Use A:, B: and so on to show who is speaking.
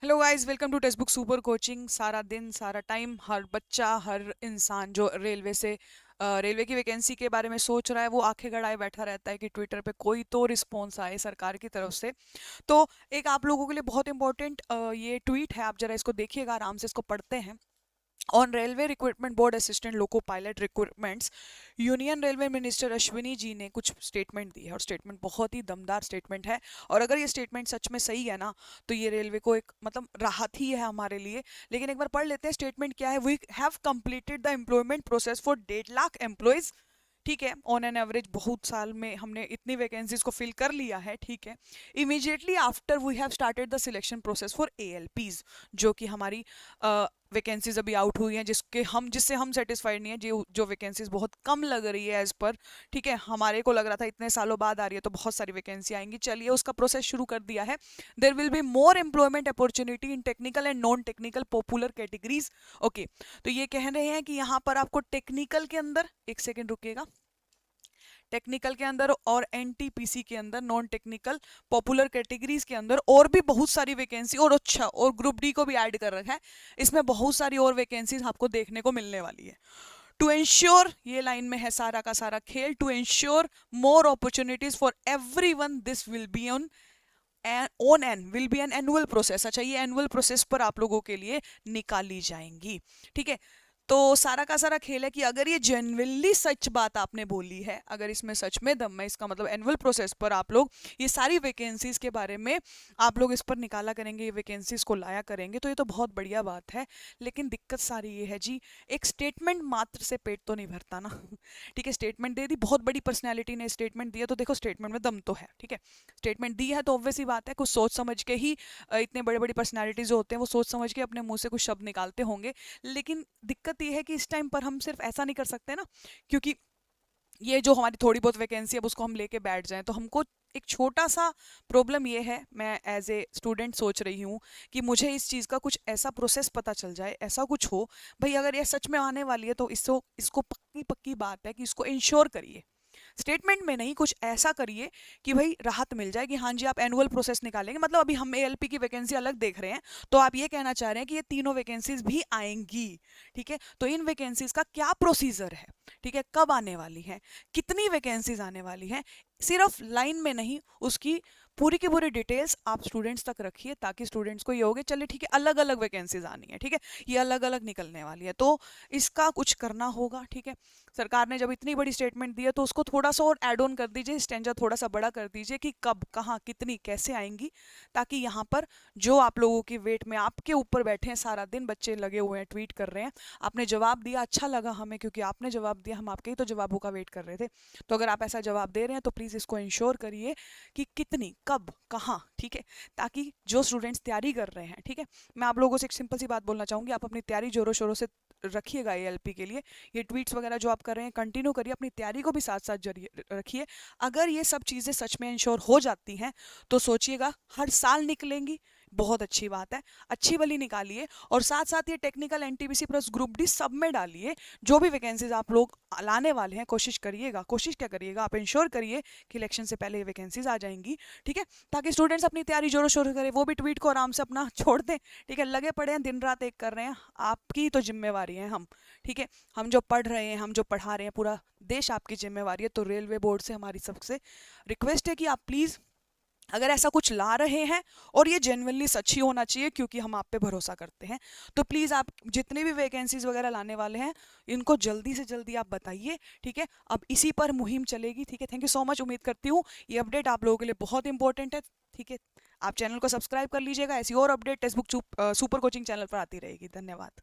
A: Hello guys, welcome to text book super coaching. सारा दिन सारा टाइम हर बच्चा हर इंसान जो रेलवे से रेलवे की वैकेंसी के बारे में सोच रहा है वो आंखें गड़ाए बैठा रहता है कि ट्विटर पे कोई तो रिस्पॉन्स आए सरकार की तरफ से। तो एक आप लोगों के लिए बहुत इंपॉर्टेंट ये ट्वीट है, आप जरा इसको देखिएगा, आराम से इसको पढ़ते हैं। On railway recruitment board assistant loco pilot recruitments, union railway minister Ashwini ji ने कुछ स्टेटमेंट दी है और स्टेटमेंट बहुत ही दमदार स्टेटमेंट है। और अगर ये स्टेटमेंट सच में सही है ना, तो ये रेलवे को एक मतलब राहत ही है हमारे लिए। लेकिन एक बार पढ़ लेते हैं स्टेटमेंट क्या है। We have completed the employment process for 1.5 lakh employees. ठीक है, ऑन एन एवरेज बहुत साल में हमने इतनी वैकेंसीज को फिल कर लिया है। ठीक है, immediately after we have started the selection process for ALPs, जो कि हमारी वैकेंसीज अभी आउट हुई हैं, जिससे हम सेटिस्फाइड नहीं है, जो वैकेंसीज बहुत कम लग रही है एज पर। ठीक है, हमारे को लग रहा था इतने सालों बाद आ रही है तो बहुत सारी वैकेंसी आएंगी, चलिए उसका प्रोसेस शुरू कर दिया है। There will be more employment opportunity in technical and non technical popular categories. Okay, तो ये कह रहे हैं कि यहाँ पर आपको टेक्निकल के अंदर, एक सेकेंड रुकिएगा, टेक्निकल के अंदर और एनटीपीसी के अंदर, नॉन टेक्निकल पॉपुलर कैटेगरीज के अंदर और भी बहुत सारी वैकेंसी, और अच्छा और ग्रुप डी को भी ऐड कर रखा है इसमें, बहुत सारी और वैकेंसीज आपको देखने को मिलने वाली है। टू इंश्योर, ये लाइन में है सारा का सारा खेल, to ensure more opportunities for everyone, this will be on an will be an annual process. अच्छा, ये एनुअल प्रोसेस पर आप लोगों के लिए निकाली जाएंगी। ठीक है, तो सारा का सारा खेल है कि अगर ये जेन्युइनली सच बात आपने बोली है, अगर इसमें सच में दम है, इसका मतलब एनुअल प्रोसेस पर आप लोग ये सारी वैकेंसीज के बारे में आप लोग इस पर निकाला करेंगे, ये वैकेंसीज को लाया करेंगे, तो ये तो बहुत बढ़िया बात है। लेकिन दिक्कत सारी ये है जी, एक स्टेटमेंट मात्र से पेट तो नहीं भरता ना। ठीक है, स्टेटमेंट दे दी, बहुत बड़ी पर्सनैलिटी ने स्टेटमेंट दिया, तो देखो स्टेटमेंट में दम तो है। ठीक है, स्टेटमेंट दी है तो ऑब्वियस ही बात है, कुछ सोच समझ के ही इतने बड़े बड़ी पर्सनैलिटीज जो होते हैं वो सोच समझ के अपने मुंह से कुछ शब्द निकालते होंगे। लेकिन दिक्कत ये है कि इस टाइम पर हम सिर्फ ऐसा नहीं कर सकते ना, क्योंकि ये जो हमारी थोड़ी बहुत वैकेंसी है अब उसको हम लेके बैठ जाएं तो हमको एक छोटा सा प्रॉब्लम ये है, मैं एज ए स्टूडेंट सोच रही हूँ कि मुझे इस चीज़ का कुछ ऐसा प्रोसेस पता चल जाए, ऐसा कुछ हो भाई, अगर ये सच में आने वाली है तो इसको इसको पक्की पक्की बात है कि इसको इंश्योर करिए। स्टेटमेंट में नहीं, कुछ ऐसा करिए कि भाई राहत मिल जाए कि हाँ जी आप एनुअल प्रोसेस निकालेंगे, मतलब अभी हम एएलपी की वैकेंसी अलग देख रहे हैं, तो आप ये कहना चाह रहे हैं कि ये तीनों वैकेंसीज भी आएंगी। ठीक है, तो इन वैकेंसीज का क्या प्रोसीजर है, ठीक है, कब आने वाली है, कितनी वैकेंसीज आने वाली है, सिर्फ लाइन में नहीं, उसकी पूरी की पूरी डिटेल्स आप स्टूडेंट्स तक रखिए, ताकि स्टूडेंट्स को ये होगे चलिए ठीक है अलग अलग वैकेंसीज आनी है, ठीक है, ये अलग अलग निकलने वाली है, तो इसका कुछ करना होगा। ठीक है, सरकार ने जब इतनी बड़ी स्टेटमेंट दी है तो उसको थोड़ा सा और ऐड ऑन कर दीजिए, स्टेंजा थोड़ा सा बड़ा कर दीजिए कि कब कहाँ कितनी कैसे आएंगी, ताकि यहाँ पर जो आप लोगों की वेट में आपके ऊपर बैठे हैं, सारा दिन बच्चे लगे हुए हैं, ट्वीट कर रहे हैं, आपने जवाब दिया, अच्छा लगा हमें, क्योंकि आपने जवाब दिया, हम आपके ही तो जवाबों का वेट कर रहे थे। तो अगर आप ऐसा जवाब दे रहे हैं तो प्लीज़ इसको इंश्योर करिए कि कितनी कब कहाँ। ठीक है, ताकि जो स्टूडेंट्स तैयारी कर रहे हैं, ठीक है, मैं आप लोगों से एक सिंपल सी बात बोलना चाहूँगी, आप अपनी तैयारी जोरों शोरों से रखिएगा एएलपी के लिए। ये ट्वीट्स वगैरह जो आप कर रहे हैं कंटिन्यू करिए, अपनी तैयारी को भी साथ साथ जरिए रखिए। अगर ये सब चीज़ें सच में इंश्योर हो जाती हैं तो सोचिएगा हर साल निकलेंगी, बहुत अच्छी बात है, अच्छी वाली निकालिए, और साथ साथ ये technical NTPC plus group D सब में डालिए। जो भी वैकेंसीज आप लोग लाने वाले हैं कोशिश करिएगा, कोशिश क्या करिएगा, आप इंश्योर करिए कि इलेक्शन से पहले ये वैकेंसीज आ जाएंगी। ठीक है, ताकि स्टूडेंट्स अपनी तैयारी जोरों शोरों करें, वो भी ट्वीट को आराम से अपना छोड़ दें। ठीक है, लगे पड़े हैं दिन रात एक कर रहे हैं, आपकी तो जिम्मेवारी है हम। ठीक है, हम जो पढ़ रहे हैं, हम जो पढ़ा रहे हैं, पूरा देश आपकी जिम्मेवारी है। तो रेलवे बोर्ड से हमारी सबसे रिक्वेस्ट है कि आप प्लीज़ अगर ऐसा कुछ ला रहे हैं और ये जेन्युइनली सच ही होना चाहिए, क्योंकि हम आप पे भरोसा करते हैं, तो प्लीज़ आप जितनी भी वैकेंसीज वगैरह लाने वाले हैं इनको जल्दी से जल्दी आप बताइए। ठीक है, अब इसी पर मुहिम चलेगी। ठीक है, थैंक यू सो मच, उम्मीद करती हूँ ये अपडेट आप लोगों के लिए बहुत इंपॉर्टेंट है। ठीक है, आप चैनल को सब्सक्राइब कर लीजिएगा, ऐसी और update text book super coaching channel पर आती रहेगी। धन्यवाद।